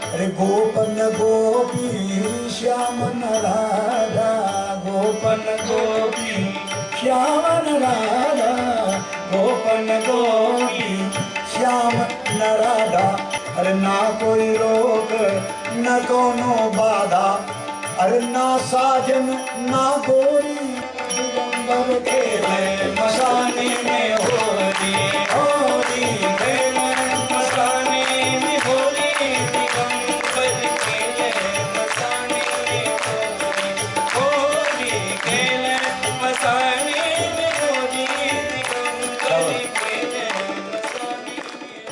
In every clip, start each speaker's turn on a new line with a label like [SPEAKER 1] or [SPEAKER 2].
[SPEAKER 1] अरे गोपन गोपी श्यामन राधा, गोपन गोपी श्यामन राधा, गोपन गोपी श्यामन राधा। अरे ना कोई रोक न कोनो बाधा, अरे ना साजन ना गोरी, दिगंबर खेले मसाने में होली, होली खेले मसाने में होली, दिगंबर खेले मसाने में होली, होली खेले मसाने में होली, दिगंबर खेले मसाने में।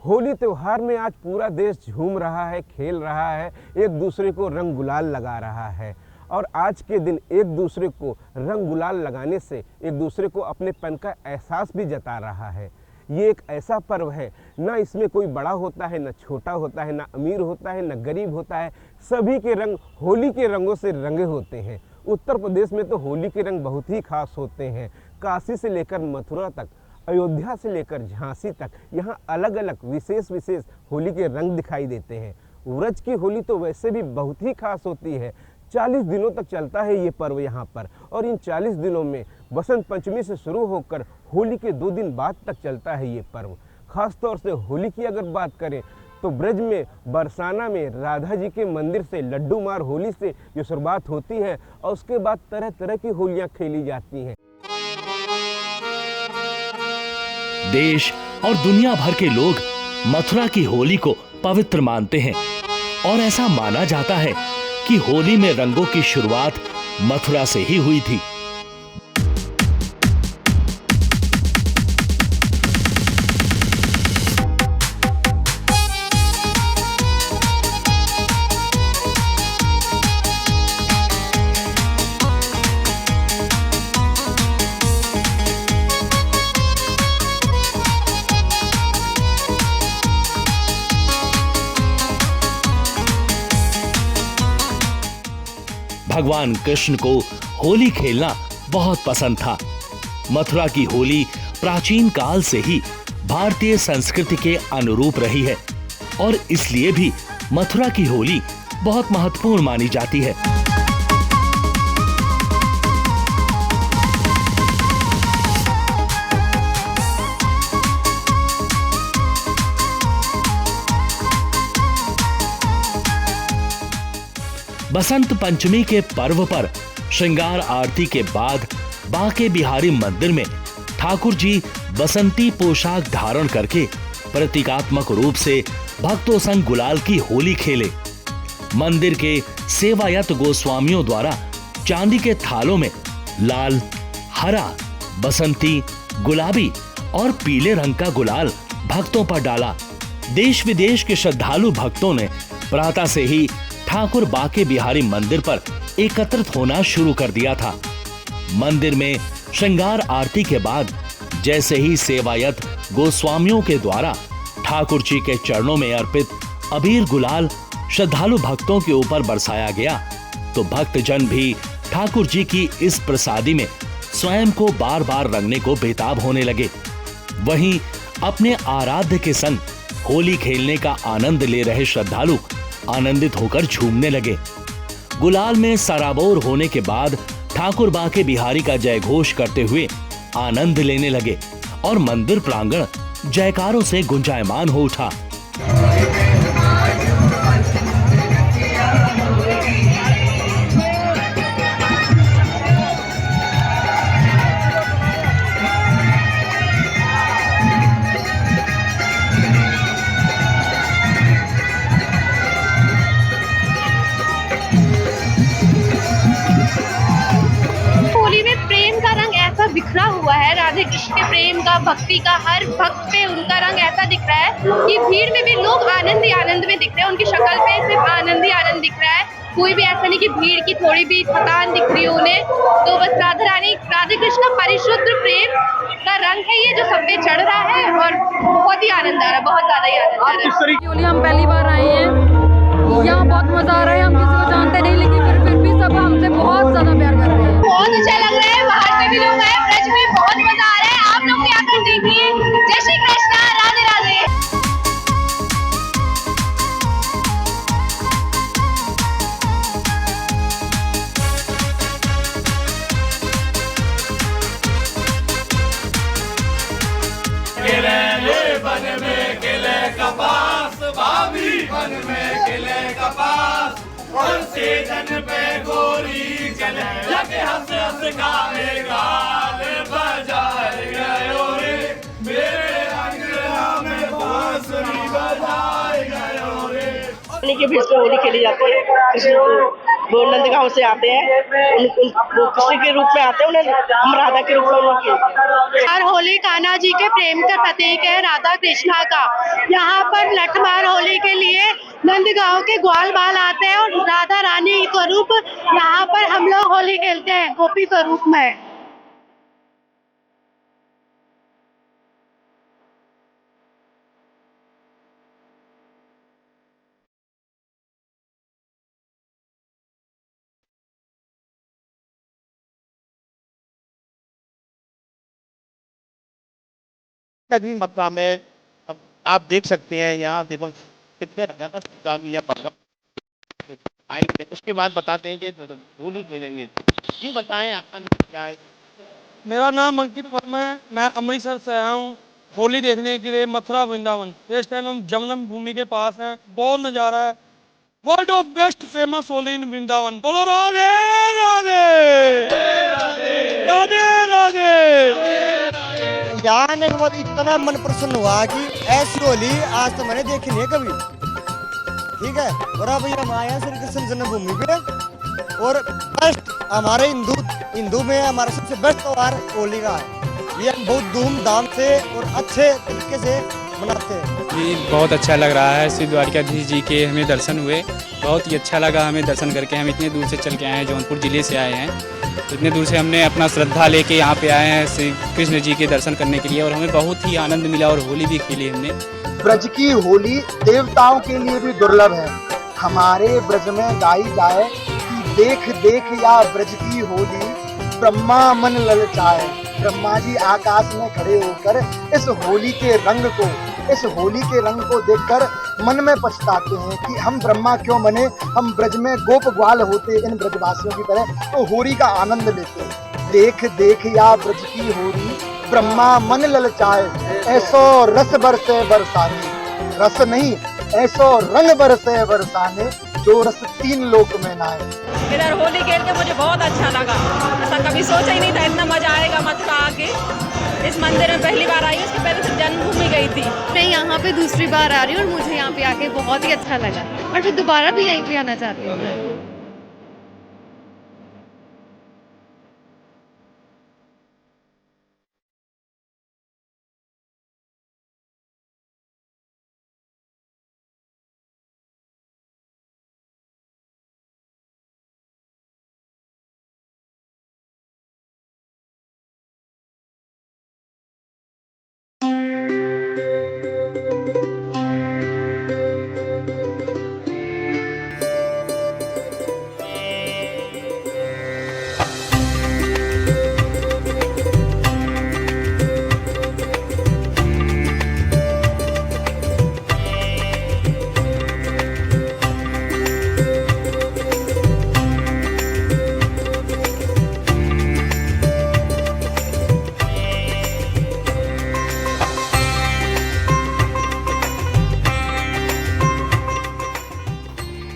[SPEAKER 2] होली त्योहार में आज पूरा देश झूम रहा है, खेल रहा है, एक दूसरे को रंग गुलाल लगा रहा है। और आज के दिन एक दूसरे को रंग गुलाल लगाने से एक दूसरे को अपनेपन का एहसास भी जता रहा है। ये एक ऐसा पर्व है, ना इसमें कोई बड़ा होता है, ना छोटा होता है, ना अमीर होता है, ना गरीब होता है। सभी के रंग होली के रंगों से रंगे होते हैं। उत्तर प्रदेश में तो होली के रंग बहुत ही खास होते हैं। काशी से लेकर मथुरा तक, अयोध्या से लेकर झांसी तक, यहाँ अलग अलग विशेष होली के रंग दिखाई देते हैं। व्रज की होली तो वैसे भी बहुत ही खास होती है। 40 दिनों तक चलता है ये पर्व यहाँ पर, और इन 40 दिनों में बसंत पंचमी से शुरू होकर होली के 2 दिन बाद तक चलता है ये पर्व। खास तौर से होली की अगर बात करें तो ब्रज में बरसाना में राधा जी के मंदिर से लड्डू मार होली से जो शुरुआत होती है, और उसके बाद तरह तरह की होलियाँ खेली जाती हैं।
[SPEAKER 3] देश और दुनिया भर के लोग मथुरा की होली को पवित्र मानते हैं, और ऐसा माना जाता है कि होली में रंगों की शुरुआत मथुरा से ही हुई थी। भगवान कृष्ण को होली खेलना बहुत पसंद था। मथुरा की होली प्राचीन काल से ही भारतीय संस्कृति के अनुरूप रही है, और इसलिए भी मथुरा की होली बहुत महत्वपूर्ण मानी जाती है। बसंत पंचमी के पर्व पर श्रृंगार आरती के बाद बांके बिहारी मंदिर में ठाकुर जी बसंती पोशाक धारण करके प्रतीकात्मक रूप से भक्तों संग गुलाल की होली खेले। मंदिर के सेवायत गोस्वामियों द्वारा चांदी के थालों में लाल, हरा, बसंती, गुलाबी और पीले रंग का गुलाल भक्तों पर डाला। देश विदेश के श्रद्धालु भक्तों ने प्रातः से ही ठाकुर बांके बिहारी मंदिर पर एकत्रित होना शुरू कर दिया था। मंदिर में श्रृंगार आरती के बाद जैसे ही सेवायत गोस्वामियों के द्वारा ठाकुर जी के चरणों में अर्पित अबीर गुलाल श्रद्धालु भक्तों के ऊपर बरसाया गया, तो भक्तजन भी ठाकुर जी की इस प्रसादी में स्वयं को बार बार रंगने को बेताब होने लगे। वहीं अपने आराध्य के संग होली खेलने का आनंद ले रहे श्रद्धालु आनंदित होकर झूमने लगे। गुलाल में सराबोर होने के बाद ठाकुर बांके बिहारी का जय घोष करते हुए आनंद लेने लगे, और मंदिर प्रांगण जयकारों से गुंजायमान हो उठा।
[SPEAKER 4] बिखरा हुआ है राधे कृष्ण के प्रेम का, भक्ति का, हर भक्त पे उनका रंग ऐसा दिख रहा है कि भीड़ में भी लोग आनंद ही आनंद में दिख रहे हैं। उनकी शक्ल पे सिर्फ आनंद ही आनंद दिख रहा है। कोई भी ऐसा नहीं कि भीड़ की थोड़ी भी थकान दिख रही हो उन्हें। तो बस राधा रानी, राधे कृष्ण का परिशुद्ध प्रेम का रंग है ये जो सब पे चढ़ रहा है, और बहुत ही आनंद आ रहा है, बहुत ज्यादा ही आनंद आ रहा है।
[SPEAKER 5] होली हम पहली बार आए हैं, यहाँ बहुत मजा आ रहा है। हम किसी को जानते नहीं, लेकिन फिर भी सब हमसे बहुत ज्यादा प्यार कर रहे हैं।
[SPEAKER 4] बहुत अच्छा लग रहा है, बाहर से भी लोग आए, ब्रज में बहुत मजा आ रहा है। आप लोग भी आकर देखिए। जय श्री कृष्णा, राधे राधे।
[SPEAKER 6] वन में खिले कपास और सीजन पे गोली चले लगे हंस हंस गावे गाल बजाए गयो रे मेरे अंगना में बांसुरी बजाए गयो रे।
[SPEAKER 7] के बीच में होली खेली जाती है। कृष्ण वो नंदगांव से आते हैं, वो कृष्ण के रूप में आते हैं, उन्हें हम राधा के रूप में खेलते हैं।
[SPEAKER 4] और होली कान्हा जी के प्रेम का प्रतीक है, राधा कृष्णा का। यहाँ पर लठमार होली के लिए नंदगांव के ग्वाल बाल आते हैं और राधा रानी स्वरूप यहाँ पर हम लोग होली खेलते हैं गोपी स्वरूप में।
[SPEAKER 8] मथुरा में अब आप देख सकते हैं, यहाँ देखो कितने आएंगे। उसके बाद बताते हैं कि होली खेलेंगे। जी बताएं आपका नाम क्या है?
[SPEAKER 9] मेरा नाम अंकित वर्मा है, मैं अमृतसर से आया हूँ होली देखने के लिए मथुरा वृंदावन। इस टाइम हम जमनम भूमि के पास हैं, बहुत नज़ारा है। World of best famous Holi in Vrindavan. बोलो राधे राधे राधे राधे।
[SPEAKER 10] यहाँ आने के बाद इतना मन प्रसन्न हुआ कि ऐसी होली आज तो मैंने देखी नहीं कभी। ठीक है, और अब हम आए हैं श्री कृष्ण जन्मभूमि पे और बेस्ट हमारे हिंदू में हमारा सबसे बेस्ट त्योहार होली का है। ये हम बहुत धूमधाम से और अच्छे तरीके से मनाते हैं।
[SPEAKER 11] जी बहुत अच्छा लग रहा है। श्री द्वारकाधीश जी के हमें दर्शन हुए, बहुत ही अच्छा लगा हमें दर्शन करके। हम इतने दूर से चल के आए हैं, जौनपुर जिले से आए हैं। इतने दूर से हमने अपना श्रद्धा लेके यहाँ पे आए हैं श्री कृष्ण जी के दर्शन करने के लिए और हमें बहुत ही आनंद मिला और होली भी खेली हमने।
[SPEAKER 12] ब्रज की होली देवताओं के लिए भी दुर्लभ है। हमारे ब्रज में गाई जाए कि देख देख या ब्रज की होली ब्रह्मा मन ललचाए। ब्रह्मा जी आकाश में खड़े होकर इस होली के रंग को देखकर मन में पछताते हैं कि हम ब्रह्मा क्यों बने, हम ब्रज में गोप ग्वाल होते इन ब्रजवासियों की तरह तो होली का आनंद लेते। देख देख या ब्रज की होली ब्रह्मा मन ललचाए, ऐसो रस बरसे बरसाने। रस नहीं, ऐसो रंग बरसे बरसाने, जो रस तीन लोक में नाए।
[SPEAKER 13] इधर होली खेल के मुझे बहुत अच्छा लगा। ऐसा कभी सोचा ही नहीं था इतना मजा आएगा मथुरा आके। इस मंदिर में पहली बार आई, उसके पहले सिर्फ जन्मभूमि गई थी।
[SPEAKER 4] मैं यहाँ पे दूसरी बार आ रही हूँ और मुझे यहाँ पे आके बहुत ही अच्छा लगा और मैं दोबारा भी यहीं पे आना चाहती हूँ।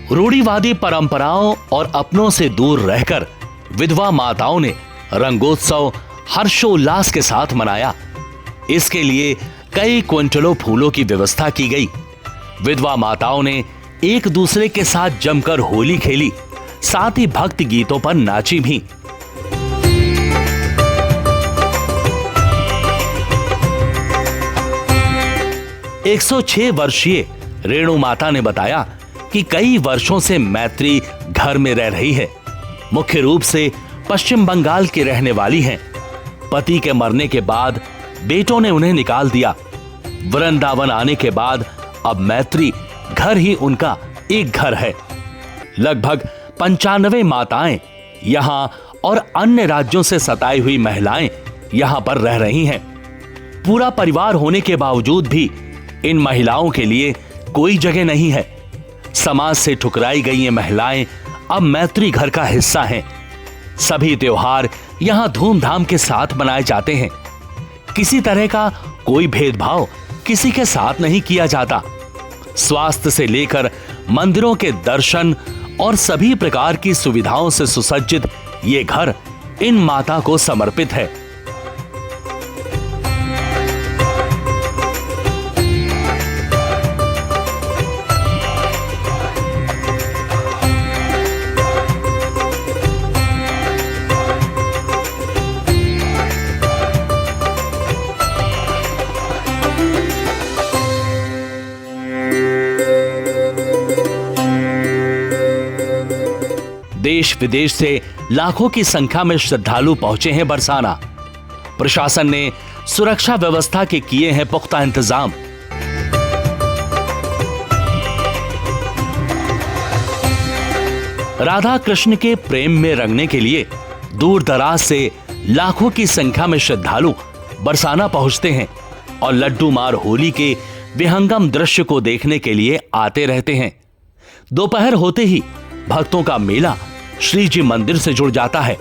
[SPEAKER 3] रूढ़िवादी परंपराओं और अपनों से दूर रहकर विधवा माताओं ने रंगोत्सव हर्षोल्लास के साथ मनाया। इसके लिए कई क्विंटलों फूलों की व्यवस्था की गई। विधवा माताओं ने एक दूसरे के साथ जमकर होली खेली, साथ ही भक्ति गीतों पर नाची भी। एक 106 वर्षीय रेणु माता ने बताया कि कई वर्षों से मैत्री घर में रह रही है। मुख्य रूप से पश्चिम बंगाल की रहने वाली हैं। पति के मरने के बाद बेटों ने उन्हें निकाल दिया। वृंदावन आने के बाद अब मैत्री घर ही उनका एक घर है। लगभग 95 माताएं यहां और अन्य राज्यों से सताई हुई महिलाएं यहां पर रह रही हैं। पूरा परिवार होने के बावजूद भी इन महिलाओं के लिए कोई जगह नहीं है। समाज से ठुकराई गई ये महिलाएं अब मैत्री घर का हिस्सा हैं। सभी त्योहार यहां धूमधाम के साथ मनाए जाते हैं। किसी तरह का कोई भेदभाव किसी के साथ नहीं किया जाता। स्वास्थ्य से लेकर मंदिरों के दर्शन और सभी प्रकार की सुविधाओं से सुसज्जित ये घर इन माता को समर्पित है। देश विदेश से लाखों की संख्या में श्रद्धालु पहुंचे हैं बरसाना। प्रशासन ने सुरक्षा व्यवस्था के किए हैं पुख्ता इंतजाम। राधा कृष्ण के प्रेम में रंगने के लिए दूर दराज से लाखों की संख्या में श्रद्धालु बरसाना पहुंचते हैं और लड्डू मार होली के विहंगम दृश्य को देखने के लिए आते रहते हैं। दोपहर होते ही भक्तों का मेला श्री जी मंदिर से जुड़ जाता है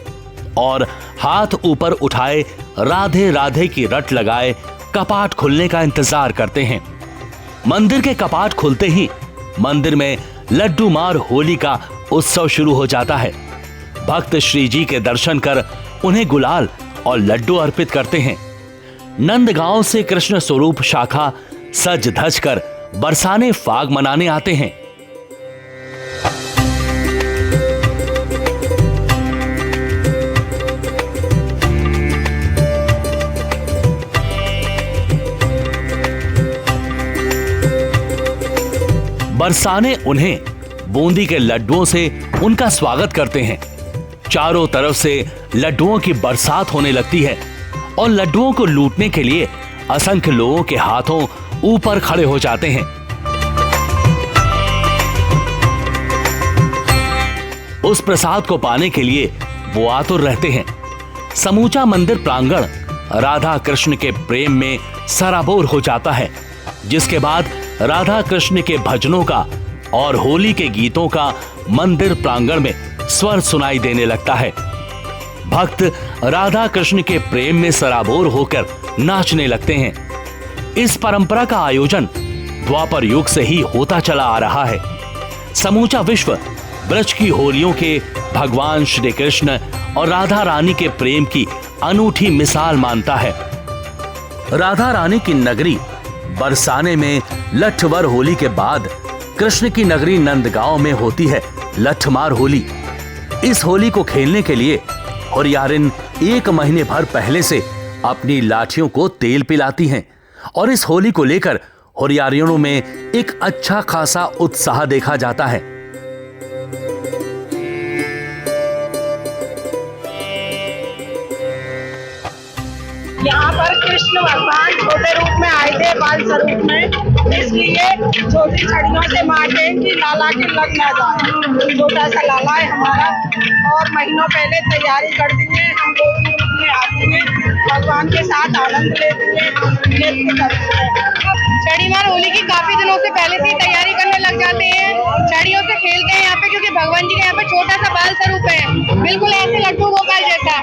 [SPEAKER 3] और हाथ ऊपर उठाए राधे राधे की रट लगाए कपाट खुलने का इंतजार करते हैं। मंदिर के कपाट खुलते ही मंदिर में लड्डू मार होली का उत्सव शुरू हो जाता है। भक्त श्री जी के दर्शन कर उन्हें गुलाल और लड्डू अर्पित करते हैं। नंदगांव से कृष्ण स्वरूप शाखा सज धज कर बरसाने फाग मनाने आते हैं। बरसाने उन्हें बूंदी के लड्डुओं से उनका स्वागत करते हैं। चारों तरफ से लड्डुओं की बरसात होने लगती है और लड्डुओं को लूटने के लिए असंख्य लोगों के हाथों ऊपर खड़े हो जाते हैं। उस प्रसाद को पाने के लिए वो आतुर रहते हैं। समूचा मंदिर प्रांगण राधा कृष्ण के प्रेम में सराबोर हो जाता है, जिसके बाद राधा कृष्ण के भजनों का और होली के गीतों का मंदिर प्रांगण में स्वर सुनाई देने लगता है। भक्त राधा कृष्ण के प्रेम में सराबोर होकर नाचने लगते हैं। इस परंपरा का आयोजन द्वापर युग से ही होता चला आ रहा है। समूचा विश्व ब्रज की होलियों के भगवान श्री कृष्ण और राधा रानी के प्रेम की अनूठी मिसाल मानता है। राधा रानी की नगरी बरसाने में लठवर होली के बाद कृष्ण की नगरी नंदगांव में होती है लठमार होली। इस होली को खेलने के लिए होरियारिन 1 महीने भर पहले से अपनी लाठियों को तेल पिलाती हैं और इस होली को लेकर होरियारियों में एक अच्छा खासा उत्साह देखा जाता है।
[SPEAKER 7] यहाँ पर कृष्ण भगवान छोटे रूप में आए थे, बाल स्वरूप में, इसलिए छोटी छड़ियों से मारते हैं कि लाला के लग ना जाए। छोटा सा लाला है हमारा और महीनों पहले तैयारी करती हैं। हम गोपी रूप में आती हैं, भगवान के साथ आनंद लेती हैं, नृत्य करती हैं।
[SPEAKER 4] छड़ी मार होली की काफी दिनों से पहले से तैयारी करने लग जाते हैं। छड़ियों से खेलते हैं यहाँ पे, क्योंकि भगवान जी का यहाँ पे छोटा सा बाल स्वरूप है, बिल्कुल ऐसे लड्डू गोपाल जैसा।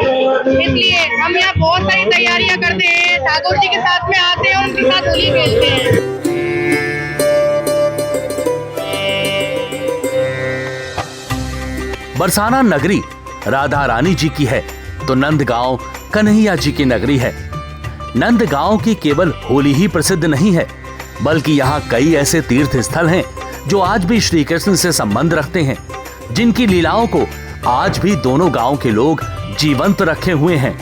[SPEAKER 4] इसलिए हम यहाँ बहुत सारी तैयारियां करते हैं, ठाकुर जी के साथ में आते हैं और उनके साथ होली खेलते हैं।
[SPEAKER 3] बरसाना नगरी राधा रानी जी की है तो नंदगांव कन्हैया जी की नगरी है। नंदगांव की केवल होली ही प्रसिद्ध नहीं है, बल्कि यहाँ कई ऐसे तीर्थ स्थल हैं जो आज भी श्री कृष्ण से संबंध रखते हैं, जिनकी लीलाओं को आज भी दोनों गांव के लोग जीवंत रखे हुए हैं।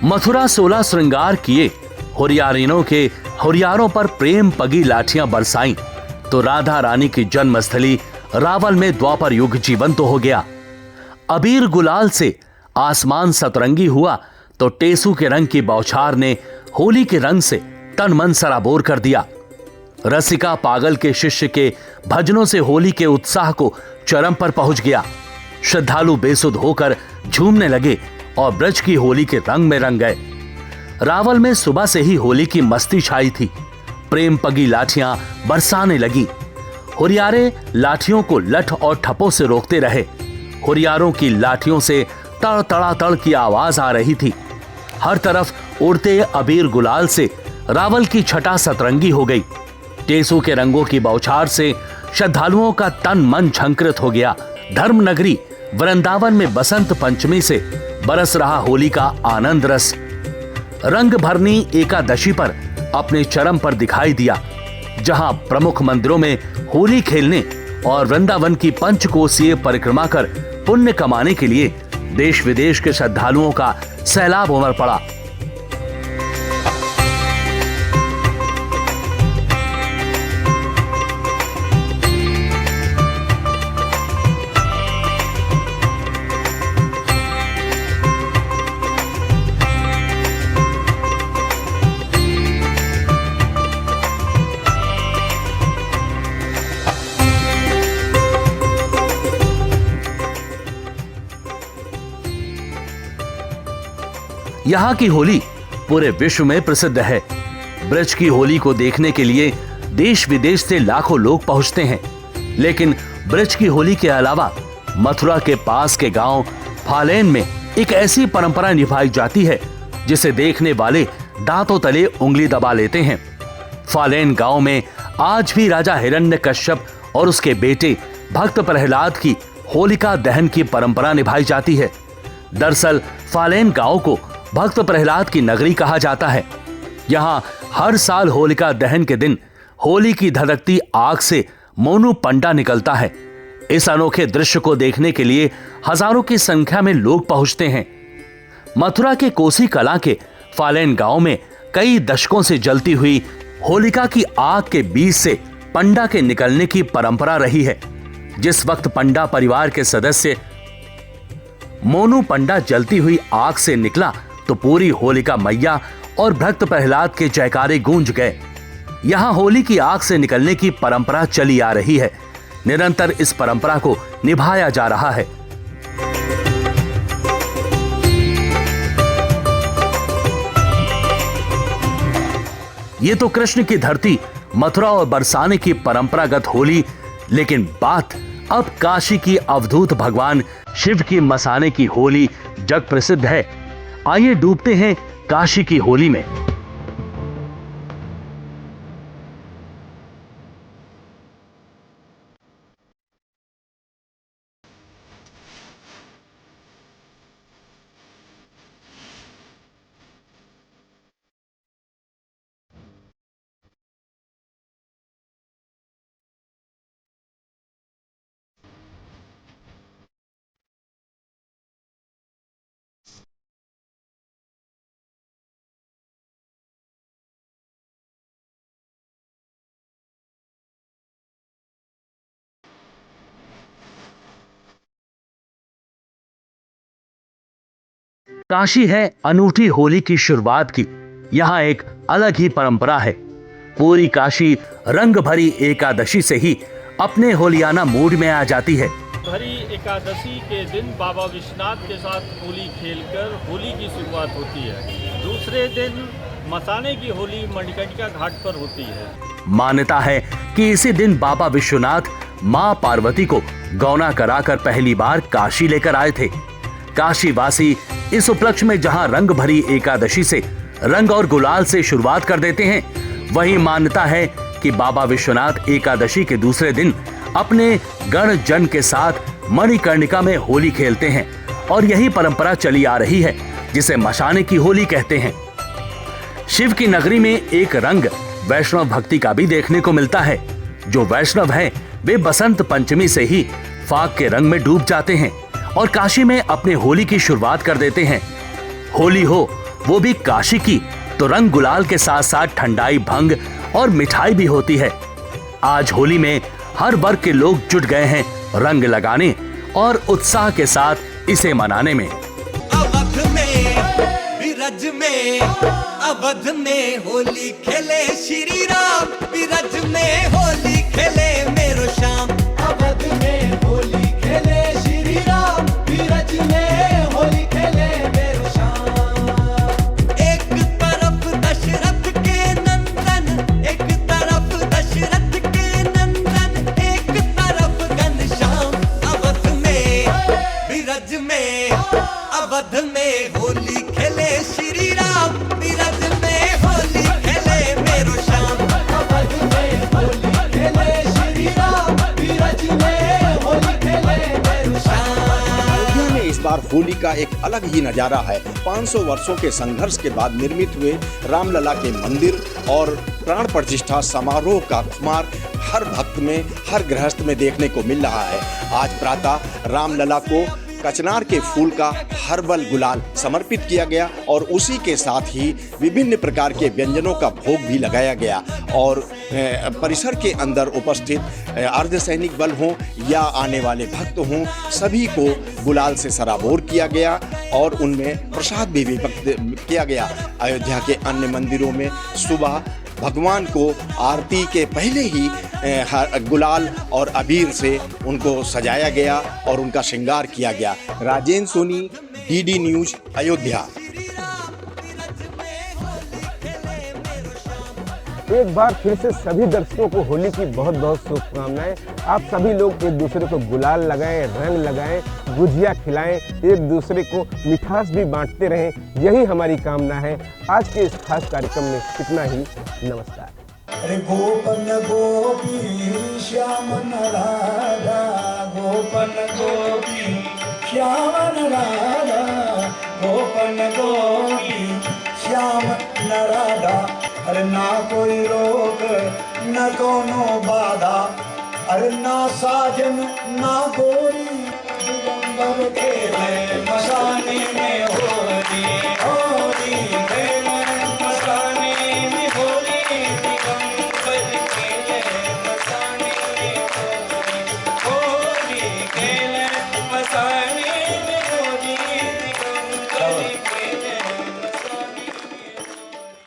[SPEAKER 3] मथुरा 16 श्रृंगार किए होरियारिनों के होरियारों पर प्रेम पगी लाठियां बरसाई तो राधा रानी की जन्मस्थली रावल में द्वापर युग जीवंत हो गया। अबीर गुलाल से आसमान सतरंगी हुआ तो टेसू के रंग की बौछार ने होली के रंग से तन मन सराबोर कर दिया। रसिका पागल के शिष्य के भजनों से होली के उत्साह को चरम पर पहुंच गया। श्रद्धालु बेसुध होकर झूमने लगे और ब्रज की होली के रंग में रंग गए। रावल में सुबह से ही होली की मस्ती छाई थी। प्रेम पगी लाठियां बरसाने लगी। होरियारे लाठियों को लठ और ठपों से रोकते रहे। हुरियारों की लाठियों से तड़ तड़ातड़ की आवाज आ रही थी। हर तरफ उड़ते अबीर गुलाल से रावल की छटा सतरंगी हो गई। टेसू के रंगों की बौछार से श्रद्धालुओं का तन मन झंकृत हो गया। धर्म नगरी वृंदावन में बसंत पंचमी से बरस रहा होली का आनंद रस रंग भरनी एकादशी पर अपने चरम पर दिखाई दिया, जहां प्रमुख मंदिरों में होली खेलने और वृंदावन की पंचकोसीय परिक्रमा कर पुण्य कमाने के लिए देश विदेश के श्रद्धालुओं का सैलाब उमड़ पड़ा। यहाँ की होली पूरे विश्व में प्रसिद्ध है। ब्रज की होली को देखने के लिए देश विदेश से लाखों लोग पहुंचते हैं। लेकिन ब्रज की होली के अलावा मथुरा के पास के गांव फालेन में एक ऐसी परंपरा निभाई जाती है जिसे देखने वाले दांतों तले उंगली दबा लेते हैं। फालेन गांव में आज भी राजा हिरण्यकश्यप और उसके बेटे भक्त प्रहलाद की होलिका दहन की परंपरा निभाई जाती है। दरअसल फालेन गांव को भक्त प्रहलाद की नगरी कहा जाता है। यहाँ हर साल होलिका दहन के दिन होली की धधकती आग से मोनू पंडा निकलता है। इस अनोखे दृश्य को देखने के लिए हजारों की संख्या में लोग पहुंचते हैं। मथुरा के कोसी कला के फालेन गांव में कई दशकों से जलती हुई होलिका की आग के बीच से पंडा के निकलने की परंपरा रही है। जिस वक्त पंडा परिवार के सदस्य मोनू पंडा जलती हुई आग से निकला तो पूरी होलिका मैया और भक्त प्रहलाद के जयकारे गूंज गए। यहाँ होली की आग से निकलने की परंपरा चली आ रही है। निरंतर इस परंपरा को निभाया जा रहा है। ये तो कृष्ण की धरती मथुरा और बरसाने की परंपरागत होली, लेकिन बात अब काशी की अवधूत भगवान शिव की मसाने की होली जग प्रसिद्ध है। आइए डूबते हैं काशी की होली में। काशी है अनूठी होली की शुरुआत की। यहाँ एक अलग ही परंपरा है। पूरी काशी रंग भरी एकादशी से ही अपने होलियाना मूड में आ जाती है।
[SPEAKER 14] भरी एकादशी के दिन बाबा विश्वनाथ के साथ होली खेलकर होली की शुरुआत होती है। दूसरे दिन मसाने की होली मणिकर्णिका घाट पर होती है।
[SPEAKER 3] मान्यता है कि इसी दिन बाबा विश्वनाथ मां पार्वती को गौना कराकर पहली बार काशी लेकर आए थे। काशी वासी इस उपलक्ष्य में जहां रंग भरी एकादशी से रंग और गुलाल से शुरुआत कर देते हैं, वहीं मान्यता है कि बाबा विश्वनाथ एकादशी के दूसरे दिन अपने गण जन के साथ मणिकर्णिका में होली खेलते हैं और यही परंपरा चली आ रही है जिसे मशाने की होली कहते हैं। शिव की नगरी में एक रंग वैष्णव भक्ति का भी देखने को मिलता है। जो वैष्णव हैं वे बसंत पंचमी से ही फाग के रंग में डूब जाते हैं और काशी में अपने होली की शुरुआत कर देते हैं। होली हो वो भी काशी की तो रंग गुलाल के साथ साथ ठंडाई, भंग और मिठाई भी होती है। आज होली में हर वर्ग के लोग जुट गए हैं रंग लगाने और उत्साह के साथ इसे मनाने में।
[SPEAKER 15] अवध में, विरज में, अवध में होली खेले श्री राम, विरज में होली खेले मेरो श्याम। अवध में होली खेले श्री राम, विरज में होली खेले मेरो श्याम। एक तरफ दशरथ के नंदन, एक तरफ दशरथ के नंदन, एक तरफ घनश्याम। अवध में अवध में होली खेले श्री राम, बिरज में होली खेले मेरो श्याम। अवध में होली खेले श्री राम, बिरज में होली खेले मेरो श्याम।
[SPEAKER 16] अयोध्या में इस बार होली का एक अलग ही नजारा है। 500 वर्षों के संघर्ष के बाद निर्मित हुए रामलला के मंदिर और प्राण प्रतिष्ठा समारोह का खुमार हर भक्त में, हर गृहस्थ में देखने को मिल रहा है। आज प्रातः रामलला को कचनार के फूल का हर्बल गुलाल समर्पित किया गया और उसी के साथ ही विभिन्न प्रकार के व्यंजनों का भोग भी लगाया गया और परिसर के अंदर उपस्थित अर्धसैनिक बल हों या आने वाले भक्त हों, सभी को गुलाल से सराबोर किया गया और उनमें प्रसाद भी वितरित किया गया। अयोध्या के अन्य मंदिरों में सुबह भगवान को आरती के पहले ही गुलाल और अबीर से उनको सजाया गया और उनका श्रृंगार किया गया। Rajendra Soni, DD news, Ayodhya.
[SPEAKER 2] एक बार फिर से सभी दर्शकों को होली की बहुत बहुत शुभकामनाएं। आप सभी लोग एक दूसरे को गुलाल लगाएं, रंग लगाएं, गुजिया खिलाएं, एक दूसरे को मिठास भी बांटते रहें, यही हमारी कामना है। आज के इस खास कार्यक्रम में इतना ही। नमस्कार।
[SPEAKER 1] अरे गोपन गोपी श्याम राधा, गोपन गोपी श्याम राधा, गोपन गोपी श्याम राधा। अरे ना कोई रोक न कोनो बाधा, अरे ना साजन ना गोरी, दिगंबर खेले मसाने में।